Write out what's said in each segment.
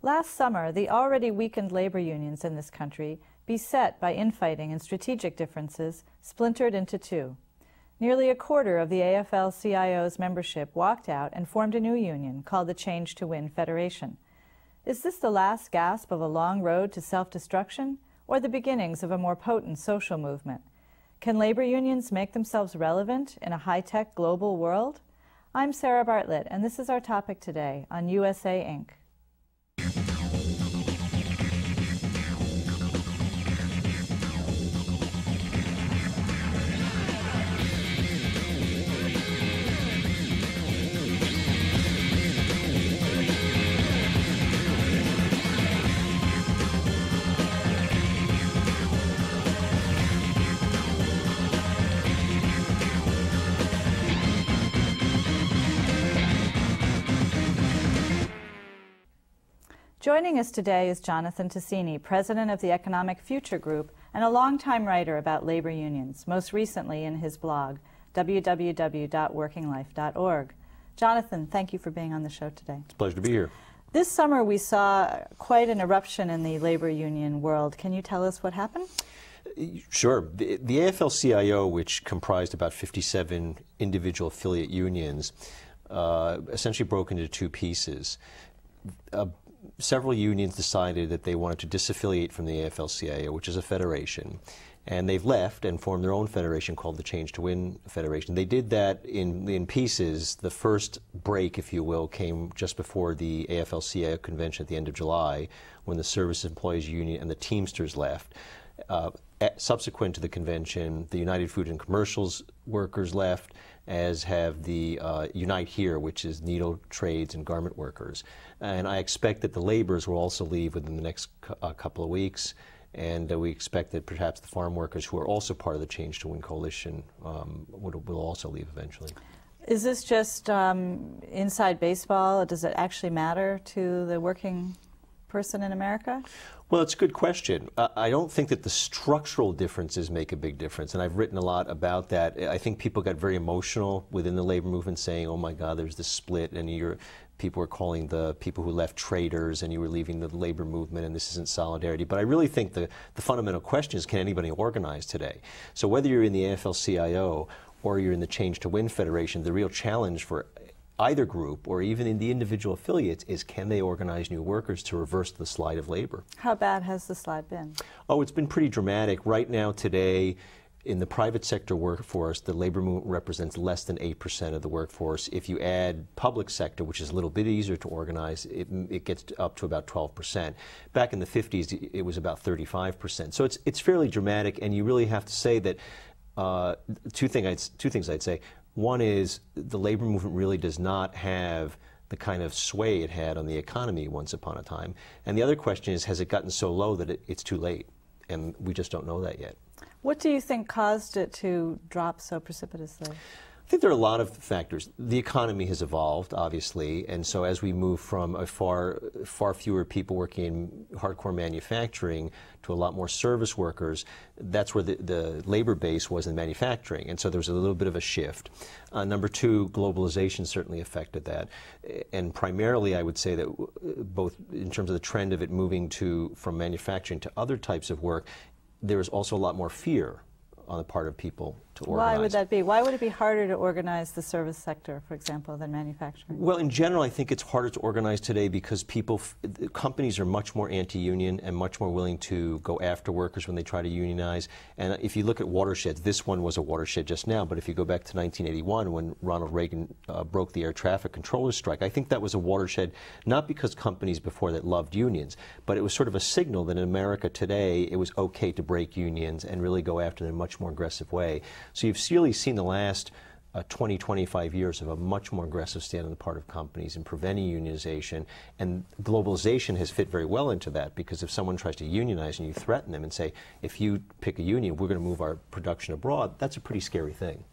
Last summer, the already weakened labor unions in this country, beset by infighting and strategic differences, splintered into two. Nearly a quarter of the AFL-CIO's membership walked out and formed a new union called the Change to Win Federation. Is this the last gasp of a long road to self-destruction, or the beginnings of a more potent social movement? Can labor unions make themselves relevant in a high-tech global world? I'm Sarah Bartlett, and this is our topic today on USA Inc. Joining us today is Jonathan Tasini, president of the Economic Future Group and a longtime writer about labor unions, most recently in his blog, www.workinglife.org. Jonathan, thank you for being on the show today. It's a pleasure to be here. This summer we saw quite an eruption in the labor union world. Can you tell us what happened? Sure. The AFL-CIO, which comprised about 57 individual affiliate unions, essentially broke into two pieces. Several unions decided that they wanted to disaffiliate from the AFL-CIO, which is a federation, and they've left and formed their own federation called the Change to Win Federation. They did that in pieces. The first break, if you will, came just before the AFL-CIO convention at the end of July, when the Service Employees Union and the Teamsters left. Subsequent to the convention, the United Food and Commercials workers left, as have the Unite Here, which is needle trades and garment workers. And I expect that the laborers will also leave within the next couple of weeks, and we expect that perhaps the farm workers, who are also part of the Change to Win coalition, will also leave eventually. Is this just inside baseball? Does it actually matter to the working person in America? Well, it's a good question. I don't think that the structural differences make a big difference, and I've written a lot about that. I think people got very emotional within the labor movement, saying, oh my God, there's this split, and people were calling the people who left traitors, and you were leaving the labor movement, and this isn't solidarity. But I really think the fundamental question is, can anybody organize today? So whether you're in the AFL-CIO or you're in the Change to Win Federation, the real challenge for either group, or even in the individual affiliates, is can they organize new workers to reverse the slide of labor? How bad has the slide been? Oh, it's been pretty dramatic. Right now, today, in the private sector workforce, the labor movement represents less than 8% of the workforce. If you add public sector, which is a little bit easier to organize, it gets up to about 12%. Back in the 50s, it was about 35%. So it's fairly dramatic, and you really have to say that two things I'd say. One is the labor movement really does not have the kind of sway it had on the economy once upon a time. And the other question is, has it gotten so low that it's too late? And we just don't know that yet. What do you think caused it to drop so precipitously? I think there are a lot of factors. The economy has evolved, obviously, and so as we move from a far fewer people working in hardcore manufacturing to a lot more service workers, that's where the labor base was in manufacturing, and so there was a little bit of a shift. Number two, globalization certainly affected that, and primarily I would say that both in terms of the trend of it moving from manufacturing to other types of work, there is also a lot more fear on the part of people to organize. Why would that be? Why would it be harder to organize the service sector, for example, than manufacturing? Well, in general, I think it's harder to organize today because companies are much more anti-union and much more willing to go after workers when they try to unionize. And if you look at watersheds, this one was a watershed just now, but if you go back to 1981 when Ronald Reagan broke the air traffic controllers strike, I think that was a watershed not because companies before that loved unions, but it was sort of a signal that in America today it was okay to break unions and really go after them in a much more aggressive way. So you've really seen the last 20, 25 years of a much more aggressive stand on the part of companies in preventing unionization, and globalization has fit very well into that, because if someone tries to unionize and you threaten them and say, if you pick a union, we're going to move our production abroad, that's a pretty scary thing.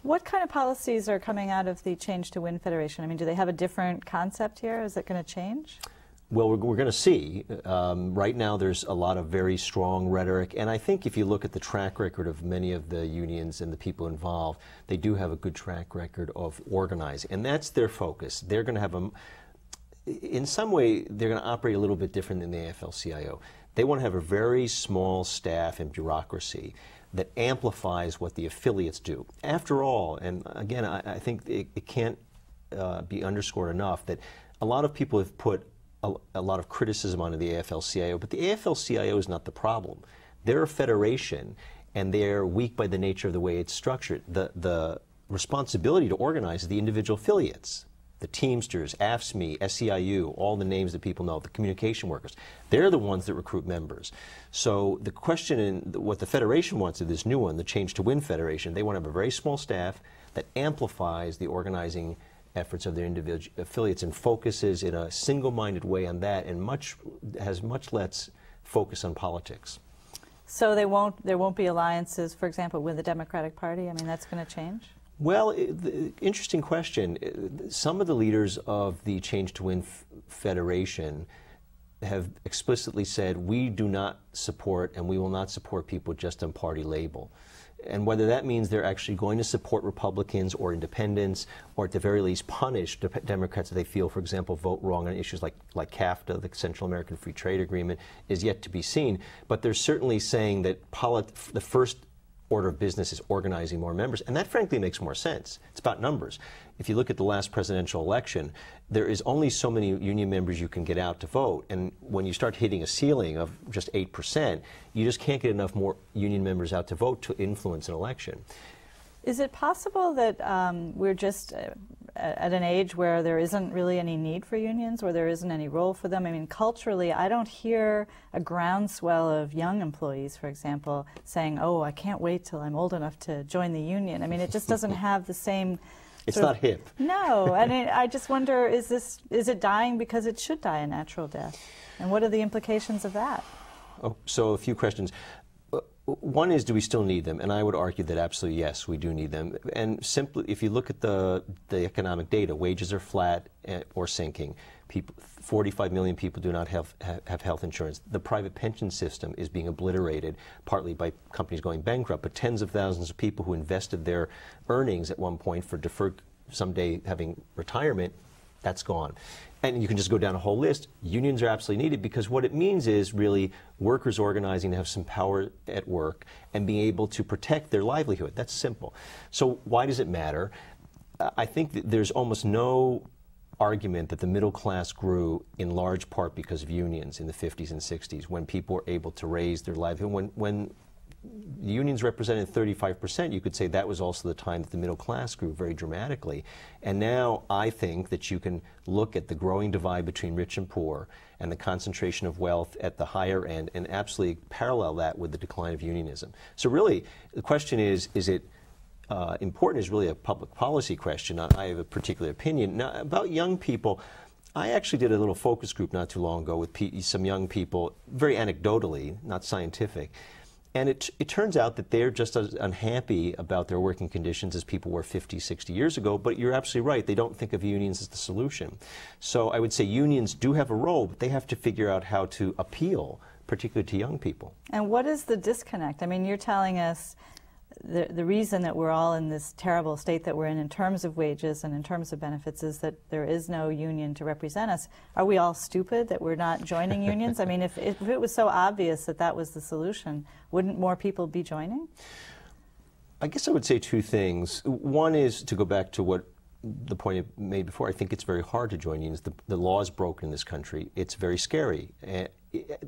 What kind of policies are coming out of the Change to Win Federation? I mean, do they have a different concept here? Is it going to change? Well, we're going to see. Right now there's a lot of very strong rhetoric, and I think if you look at the track record of many of the unions and the people involved, they do have a good track record of organizing, and that's their focus. They're going to have in some way, they're going to operate a little bit different than the AFL-CIO. They want to have a very small staff and bureaucracy that amplifies what the affiliates do. After all, and again, I think it can't be underscored enough that a lot of people have put a lot of criticism onto the AFL-CIO, but the AFL-CIO is not the problem. They're a federation, and they're weak by the nature of the way it's structured. The responsibility to organize is the individual affiliates. The Teamsters, AFSCME, SEIU, all the names that people know, the communication workers, they're the ones that recruit members. So the question in what the Federation wants of this new one, the Change to Win Federation, they want to have a very small staff that amplifies the organizing efforts of their individual affiliates and focuses in a single-minded way on that and has much less focus on politics. So there won't be alliances, for example, with the Democratic Party? I mean, that's going to change? Well, interesting question. Some of the leaders of the Change to Win Federation have explicitly said, we do not support and we will not support people just on party label. And whether that means they're actually going to support Republicans or independents, or at the very least punish Democrats that they feel, for example, vote wrong on issues like CAFTA, the Central American Free Trade Agreement, is yet to be seen. But they're certainly saying that the first order of business is organizing more members, and that frankly makes more sense. It's about numbers. If you look at the last presidential election, there is only so many union members you can get out to vote, and when you start hitting a ceiling of just 8%, you just can't get enough more union members out to vote to influence an election. Is it possible that we're just at an age where there isn't really any need for unions, or there isn't any role for them? I mean, culturally, I don't hear a groundswell of young employees, for example, saying, oh, I can't wait till I'm old enough to join the union. I mean, it just doesn't have the same... It's not hip. No, and I just wonder, is it dying because it should die a natural death? And what are the implications of that? Oh, so a few questions. One is, do we still need them? And I would argue that absolutely yes, we do need them. And simply, if you look at the economic data, wages are flat or sinking. 45 million people do not have health insurance. The private pension system is being obliterated, partly by companies going bankrupt, but tens of thousands of people who invested their earnings at one point for deferred someday having retirement, that's gone. And you can just go down a whole list. Unions are absolutely needed because what it means is really workers organizing to have some power at work and being able to protect their livelihood. That's simple. So why does it matter? I think that there's almost no argument that the middle class grew in large part because of unions in the 50s and 60s when people were able to raise their livelihood. When the unions represented 35%, you could say that was also the time that the middle class grew very dramatically. And now I think that you can look at the growing divide between rich and poor and the concentration of wealth at the higher end and absolutely parallel that with the decline of unionism. So really, the question is it important is really a public policy question. I have a particular opinion. Now, about young people, I actually did a little focus group not too long ago with some young people, very anecdotally, not scientific. And it turns out that they're just as unhappy about their working conditions as people were 50, 60 years ago, but you're absolutely right. They don't think of unions as the solution. So I would say unions do have a role, but they have to figure out how to appeal, particularly to young people. And what is the disconnect? I mean, you're telling us the reason that we're all in this terrible state that we're in terms of wages and in terms of benefits is that there is no union to represent us. Are we all stupid that we're not joining unions? I mean, if it was so obvious that that was the solution, wouldn't more people be joining? I guess I would say two things. One is to go back to what the point I made before. I think it's very hard to join unions. The law is broken in this country. It's very scary.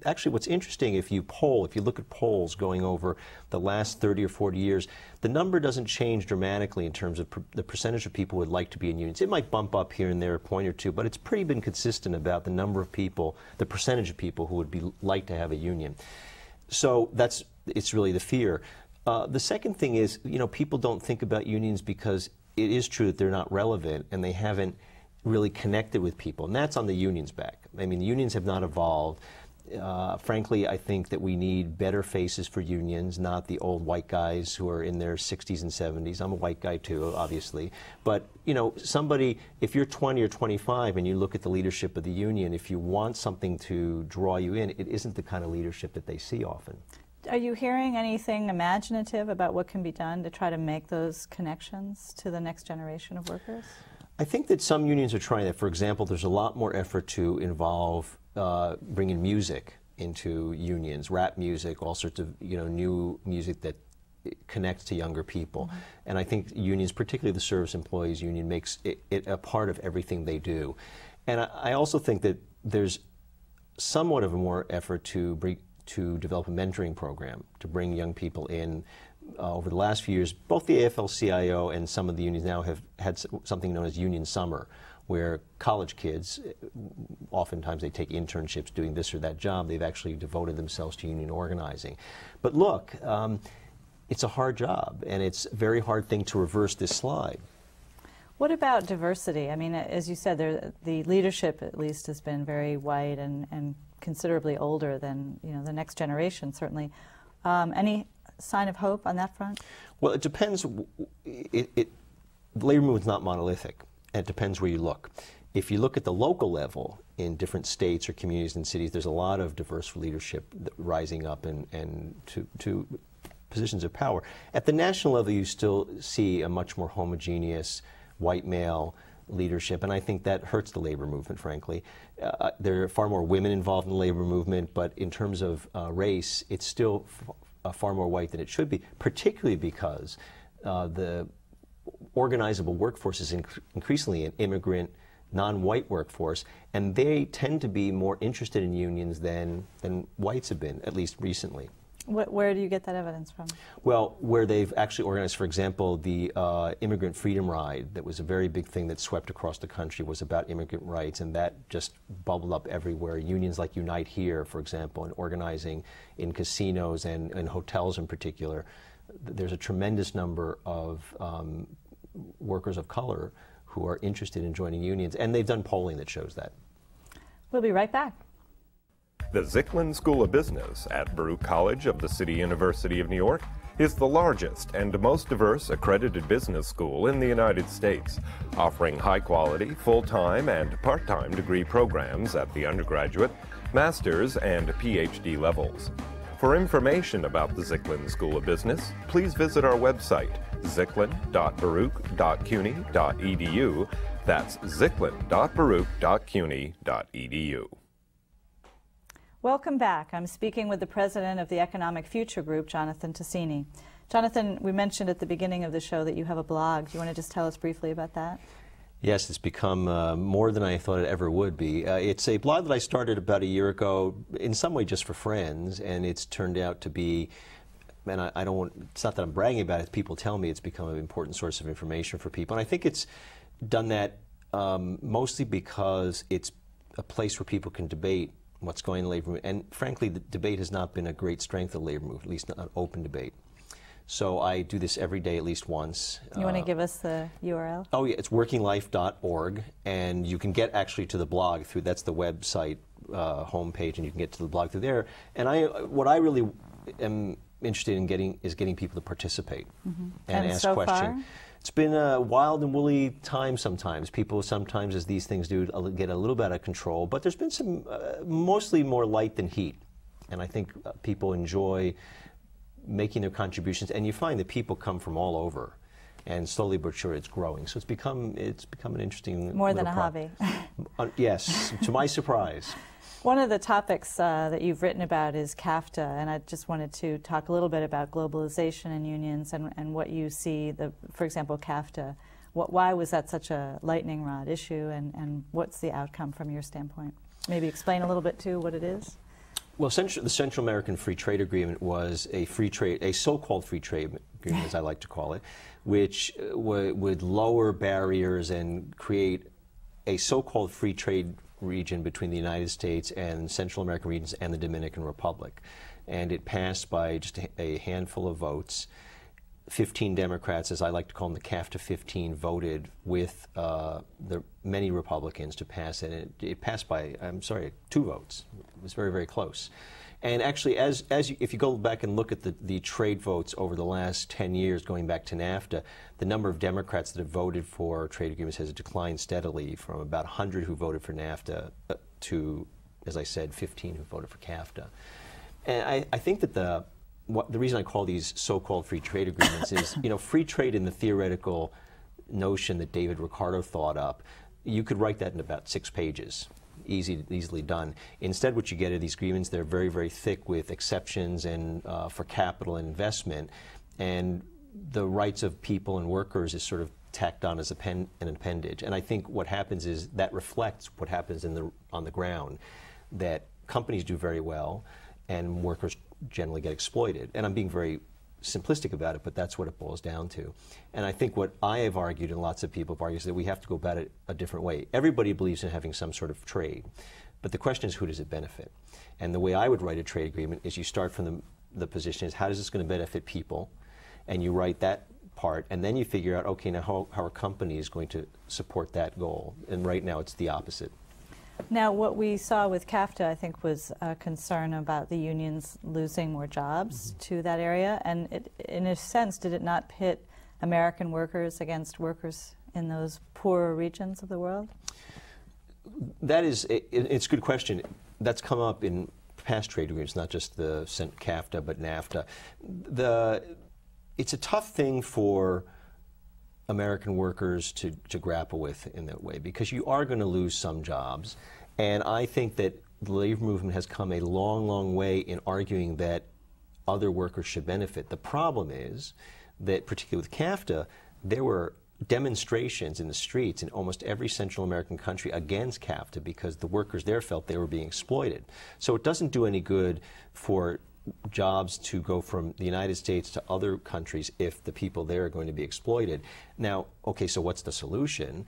Actually, what's interesting, if you look at polls going over the last 30 or 40 years, the number doesn't change dramatically in terms of the percentage of people who would like to be in unions. It might bump up here and there a point or two, but it's pretty been consistent about the number of people, the percentage of people who would like to have a union. So it's really the fear. The second thing is, people don't think about unions because it is true that they're not relevant and they haven't really connected with people, and that's on the unions' back. I mean, the unions have not evolved. Frankly, I think that we need better faces for unions, not the old white guys who are in their 60s and 70s. I'm a white guy too, obviously. But, somebody, if you're 20 or 25 and you look at the leadership of the union, if you want something to draw you in, it isn't the kind of leadership that they see often. Are you hearing anything imaginative about what can be done to try to make those connections to the next generation of workers? I think that some unions are trying that. For example, there's a lot more effort to involve bringing music into unions, rap music, all sorts of new music that connects to younger people. Mm-hmm. And I think unions, particularly the service employees union, makes it a part of everything they do. And I also think that there's somewhat of a more effort to develop a mentoring program to bring young people in. Over the last few years, both the AFL-CIO and some of the unions now have had something known as Union Summer, where college kids, oftentimes they take internships doing this or that job. They've actually devoted themselves to union organizing. But look, it's a hard job, and it's a very hard thing to reverse this slide. What about diversity? I mean, as you said, the leadership, at least, has been very white and considerably older than the next generation, certainly. Any sign of hope on that front? Well, it depends. The labor movement's not monolithic, and it depends where you look. If you look at the local level in different states or communities and cities, there's a lot of diverse leadership rising up and to positions of power. At the national level, you still see a much more homogeneous white male leadership, and I think that hurts the labor movement, frankly. There are far more women involved in the labor movement, but in terms of race, it's still far more white than it should be, particularly because the organizable workforce is increasingly an immigrant, non-white workforce, and they tend to be more interested in unions than whites have been, at least recently. Where do you get that evidence from? Well, where they've actually organized, for example, the Immigrant Freedom Ride, that was a very big thing that swept across the country, was about immigrant rights, and that just bubbled up everywhere. Unions like Unite Here, for example, and organizing in casinos and hotels in particular. There's a tremendous number of workers of color who are interested in joining unions, and they've done polling that shows that. We'll be right back. The Zicklin School of Business at Baruch College of the City University of New York is the largest and most diverse accredited business school in the United States, offering high-quality, full-time and part-time degree programs at the undergraduate, master's, and PhD levels. For information about the Zicklin School of Business, please visit our website, zicklin.baruch.cuny.edu. That's zicklin.baruch.cuny.edu. Welcome back. I'm speaking with the president of the Economic Future Group, Jonathan Tasini. Jonathan, we mentioned at the beginning of the show that you have a blog. Do you want to just tell us briefly about that? Yes, it's become more than I thought it ever would be. It's a blog that I started about a year ago, in some way just for friends, and it's turned out to be, and I don't want, it's not that I'm bragging about it, people tell me it's become an important source of information for people. And I think it's done that mostly because it's a place where people can debate what's going on in the labor movement. And frankly, the debate has not been a great strength of the labor movement, at least not an open debate. So I do this every day at least once. You want to give us the URL? Oh yeah, it's workinglife.org, and you can get actually to the blog through, that's the website homepage, and you can get to the blog through there. And what I really am interested in getting people to participate and ask so questions. Far? It's been a wild and woolly time sometimes. People sometimes, as these things do, get a little bit out of control. But there's been some, mostly more light than heat. And I think people enjoy making their contributions. And you find that people come from all over. And slowly but surely it's growing. So it's become an interesting More than a hobby. Yes, to my surprise. One of the topics that you've written about is CAFTA, and I just wanted to talk a little bit about globalization and unions and what you see, for example, CAFTA. Why was that such a lightning rod issue, and what's the outcome from your standpoint? Maybe explain a little bit, too, what it is. Well, the Central American Free Trade Agreement was a so-called free trade agreement, as I like to call it, which would lower barriers and create a so-called free trade region between the United States and Central American regions and the Dominican Republic. And it passed by just a handful of votes. 15 Democrats, as I like to call them, the CAFTA 15, voted with the many Republicans to pass it. And it passed by, 2 votes. It was very, very close. And actually, if you go back and look at the trade votes over the last 10 years, going back to NAFTA, the number of Democrats that have voted for trade agreements has declined steadily from about 100 who voted for NAFTA to, as I said, 15 who voted for CAFTA. And I think that the reason I call these so-called free trade agreements is, free trade in the theoretical notion that David Ricardo thought up, you could write that in about 6 pages. Easily done. Instead, what you get are these agreements. They're very, very thick with exceptions and for capital and investment, and the rights of people and workers is sort of tacked on as an appendage. And I think what happens is that reflects what happens on the ground, that companies do very well and workers generally get exploited. And I'm being very simplistic about it, but that's what it boils down to. And I think what I have argued, and lots of people have argued, is that we have to go about it a different way. Everybody believes in having some sort of trade, but the question is, who does it benefit? And the way I would write a trade agreement is you start from the position is, how is this going to benefit people? And you write that part, and then you figure out, okay, now how are companies going to support that goal? And right now it's the opposite. Now, what we saw with CAFTA, I think, was a concern about the unions losing more jobs to that area. And in a sense, did it not pit American workers against workers in those poorer regions of the world? That is, it's a good question. That's come up in past trade agreements, not just the CAFTA, but NAFTA. It's a tough thing for American workers to grapple with in that way, because you are going to lose some jobs. And I think that the labor movement has come a long, long way in arguing that other workers should benefit. The problem is that, particularly with CAFTA, there were demonstrations in the streets in almost every Central American country against CAFTA because the workers there felt they were being exploited. So it doesn't do any good for jobs to go from the United States to other countries if the people there are going to be exploited. Now, okay, so what's the solution?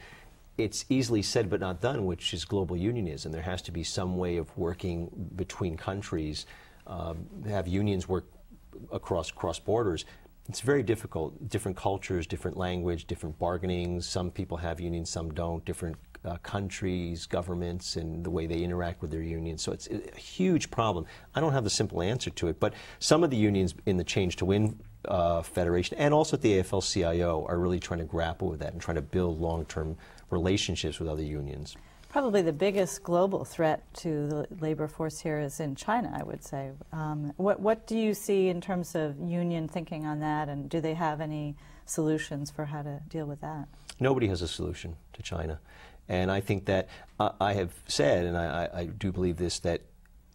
It's easily said but not done, which is global unionism. There has to be some way of working between countries, have unions work across borders. It's very difficult. Different cultures, different language, different bargaining. Some people have unions, some don't. Different countries, governments, and the way they interact with their unions. So it's a huge problem. I don't have the simple answer to it, but some of the unions in the Change to Win Federation and also at the AFL-CIO are really trying to grapple with that and trying to build long-term relationships with other unions. Probably the biggest global threat to the labor force here is in China, I would say. What do you see in terms of union thinking on that, and do they have any solutions for how to deal with that? Nobody has a solution to China. And I think that I have said, and I do believe this, that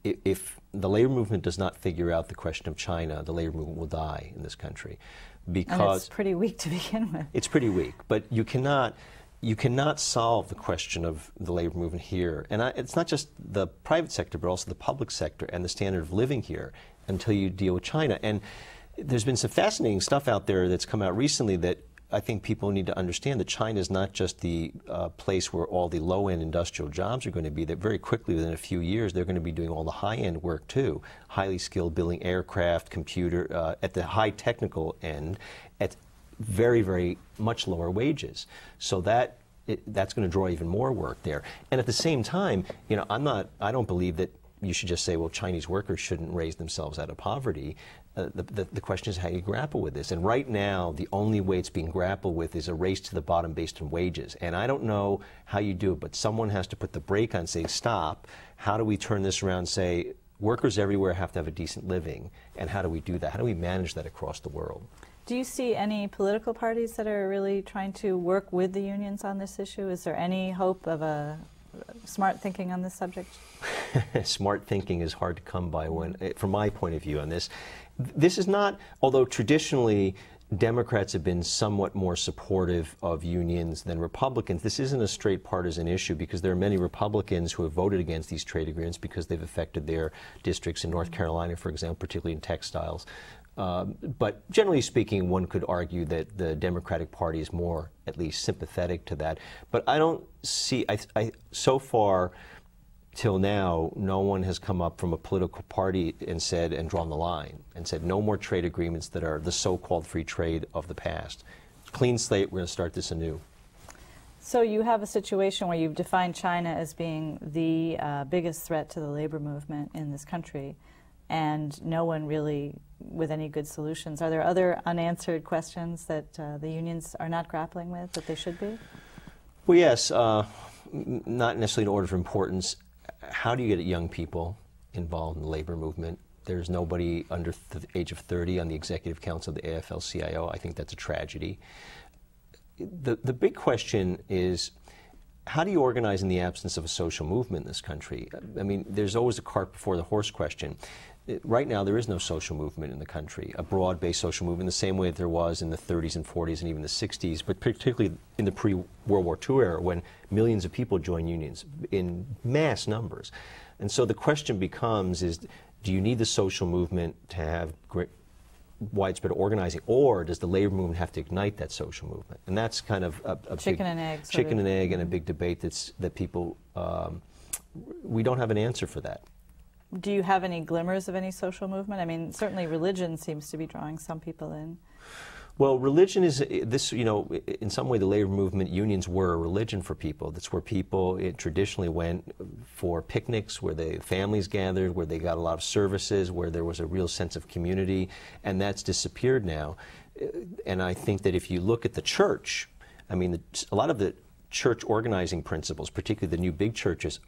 if the labor movement does not figure out the question of China, the labor movement will die in this country. Because and it's pretty weak to begin with. It's pretty weak, but you cannot solve the question of the labor movement here. And it's not just the private sector, but also the public sector and the standard of living here until you deal with China. And there's been some fascinating stuff out there that's come out recently that I think people need to understand, that China is not just the place where all the low-end industrial jobs are going to be, that very quickly within a few years they're going to be doing all the high-end work too, highly skilled, building aircraft, computer, at the high technical end, at very, very much lower wages. So that's going to draw even more work there. And at the same time, you know, I don't believe that you should just say, well, Chinese workers shouldn't raise themselves out of poverty. The question is how you grapple with this. And right now, the only way it's being grappled with is a race to the bottom based on wages. And I don't know how you do it, but someone has to put the brake on, say, stop. How do we turn this around and say, workers everywhere have to have a decent living? And how do we do that? How do we manage that across the world? Do you see any political parties that are really trying to work with the unions on this issue? Is there any hope of a smart thinking on this subject? Smart thinking is hard to come by from my point of view on this. This is not, although traditionally Democrats have been somewhat more supportive of unions than Republicans, this isn't a straight partisan issue because there are many Republicans who have voted against these trade agreements because they've affected their districts in North Carolina, for example, particularly in textiles. But generally speaking, one could argue that the Democratic Party is more, at least, sympathetic to that. But I don't see, so far till now, no one has come up from a political party and said, and drawn the line, and said no more trade agreements that are the so-called free trade of the past. Clean slate, we're going to start this anew. So you have a situation where you've defined China as being the biggest threat to the labor movement in this country, and no one really with any good solutions. Are there other unanswered questions that the unions are not grappling with that they should be? Well, yes, not necessarily in order of importance. How do you get young people involved in the labor movement? There's nobody under the age of 30 on the executive council of the AFL-CIO. I think that's a tragedy. the big question is, how do you organize in the absence of a social movement in this country? I mean, there's always a cart before the horse question. Right now, there is no social movement in the country, a broad-based social movement, the same way that there was in the 30s and 40s and even the 60s, but particularly in the pre-World War II era, when millions of people joined unions in mass numbers. And so the question becomes, do you need the social movement to have widespread organizing, or does the labor movement have to ignite that social movement? And that's kind of a chicken big, and egg. Chicken and egg, and a big debate that people, we don't have an answer for that. Do you have any glimmers of any social movement? I mean, certainly religion seems to be drawing some people in. Well, religion is this, you know, in some way the labor movement, unions were a religion for people. That's where people traditionally went for picnics, where the families gathered, where they got a lot of services, where there was a real sense of community, and that's disappeared now. And I think that if you look at the church, I mean, a lot of the church organizing principles, particularly the new big churches,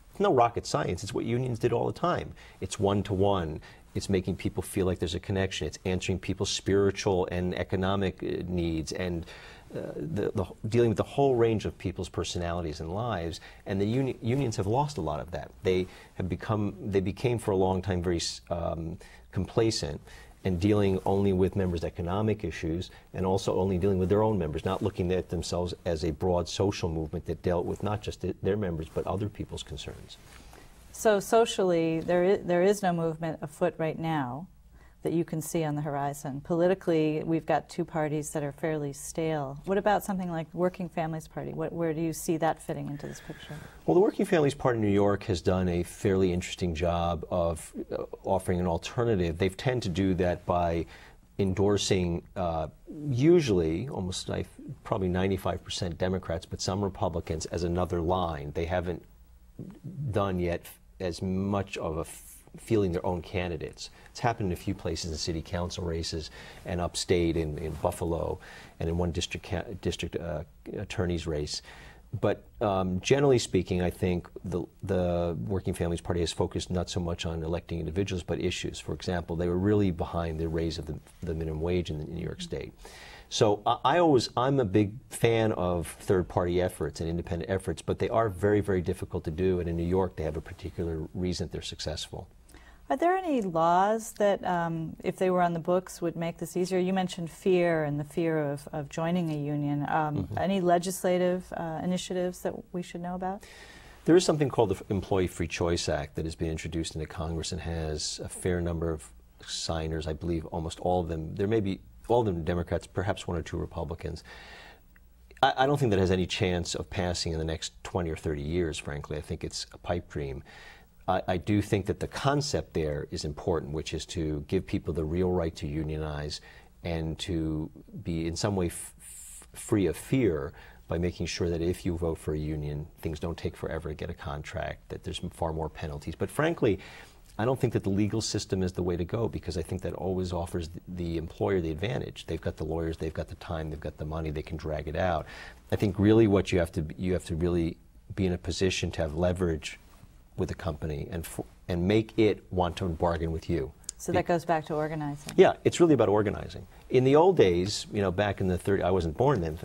it's no rocket science. It's what unions did all the time. It's one-to-one. It's making people feel like there's a connection. It's answering people's spiritual and economic needs, and dealing with the whole range of people's personalities and lives. And the unions have lost a lot of that. They became for a long time very complacent, and dealing only with members' economic issues, and also only dealing with their own members, not looking at themselves as a broad social movement that dealt with not just their members, but other people's concerns. So socially, there is no movement afoot right now that you can see on the horizon. Politically, we've got two parties that are fairly stale. What about something like Working Families Party? Where do you see that fitting into this picture? Well, the Working Families Party in New York has done a fairly interesting job of offering an alternative. They tend to do that by endorsing usually almost probably 95% Democrats, but some Republicans as another line. They haven't done yet as much of a fielding their own candidates. It's happened in a few places in city council races and upstate in Buffalo and in one district attorney's race. But generally speaking, I think the Working Families Party has focused not so much on electing individuals, but issues. For example, they were really behind the raise of the minimum wage in New York State. So I'm a big fan of third-party efforts and independent efforts, but they are very, very difficult to do, and in New York they have a particular reason that they're successful. Are there any laws that, if they were on the books, would make this easier? You mentioned fear and the fear of joining a union. Any legislative initiatives that we should know about? There is something called the Employee Free Choice Act that has been introduced into Congress and has a fair number of signers. I believe almost all of them. There may be all of them Democrats, perhaps one or two Republicans. I don't think that has any chance of passing in the next 20 or 30 years, frankly. I think it's a pipe dream. I do think that the concept there is important, which is to give people the real right to unionize and to be in some way free of fear by making sure that if you vote for a union, things don't take forever to get a contract, that there's far more penalties. But frankly, I don't think that the legal system is the way to go, because I think that always offers the employer the advantage. They've got the lawyers, they've got the time, they've got the money, they can drag it out. I think really what you have to really be in a position to have leverage with a company and make it want to bargain with you. So that goes back to organizing. Yeah, it's really about organizing. In the old days, you know, back in the 30s, I wasn't born then,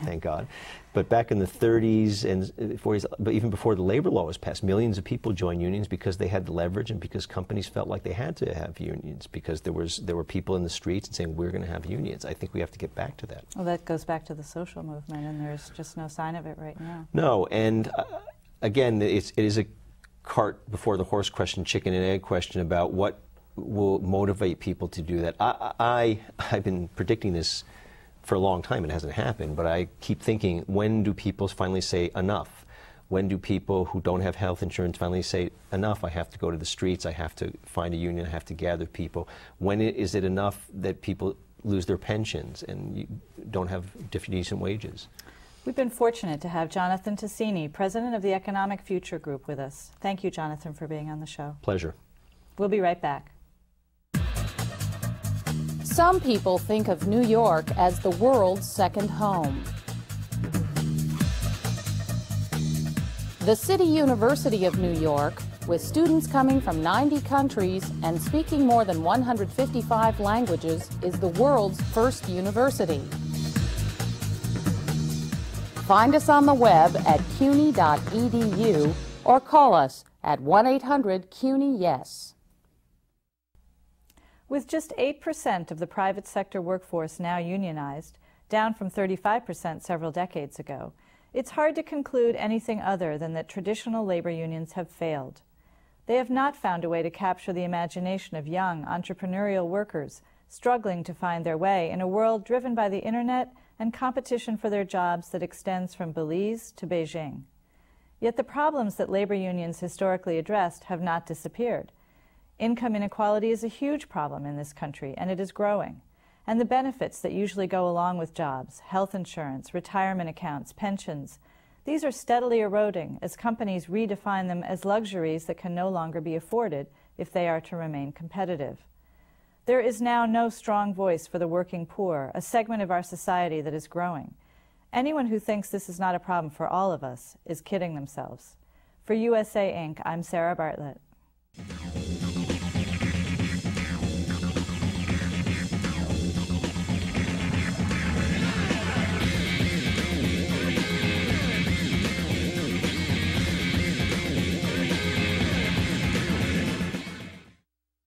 thank God, but back in the 30s and 40s, but even before the labor law was passed, millions of people joined unions because they had the leverage and because companies felt like they had to have unions, because there were people in the streets and saying, we're going to have unions. I think we have to get back to that. Well, that goes back to the social movement, and there's just no sign of it right now. No, and again, it is a cart before the horse question, chicken and egg question about what will motivate people to do that. I've been predicting this for a long time. It hasn't happened, but I keep thinking, when do people finally say enough? When do people who don't have health insurance finally say enough? I have to go to the streets, I have to find a union, I have to gather people. When is it enough that people lose their pensions and don't have decent wages? We've been fortunate to have Jonathan Tasini, president of the Economic Future Group, with us. Thank you, Jonathan, for being on the show. Pleasure. We'll be right back. Some people think of New York as the world's second home. The City University of New York, with students coming from 90 countries and speaking more than 155 languages, is the world's first university. Find us on the web at cuny.edu or call us at 1-800-CUNY-YES. With just 8% of the private sector workforce now unionized, down from 35% several decades ago, it's hard to conclude anything other than that traditional labor unions have failed. They have not found a way to capture the imagination of young, entrepreneurial workers struggling to find their way in a world driven by the internet and competition for their jobs that extends from Belize to Beijing. Yet the problems that labor unions historically addressed have not disappeared. Income inequality is a huge problem in this country, and it is growing. And the benefits that usually go along with jobs, health insurance, retirement accounts, pensions, these are steadily eroding as companies redefine them as luxuries that can no longer be afforded if they are to remain competitive. There is now no strong voice for the working poor, a segment of our society that is growing. Anyone who thinks this is not a problem for all of us is kidding themselves. For USA Inc., I'm Sarah Bartlett.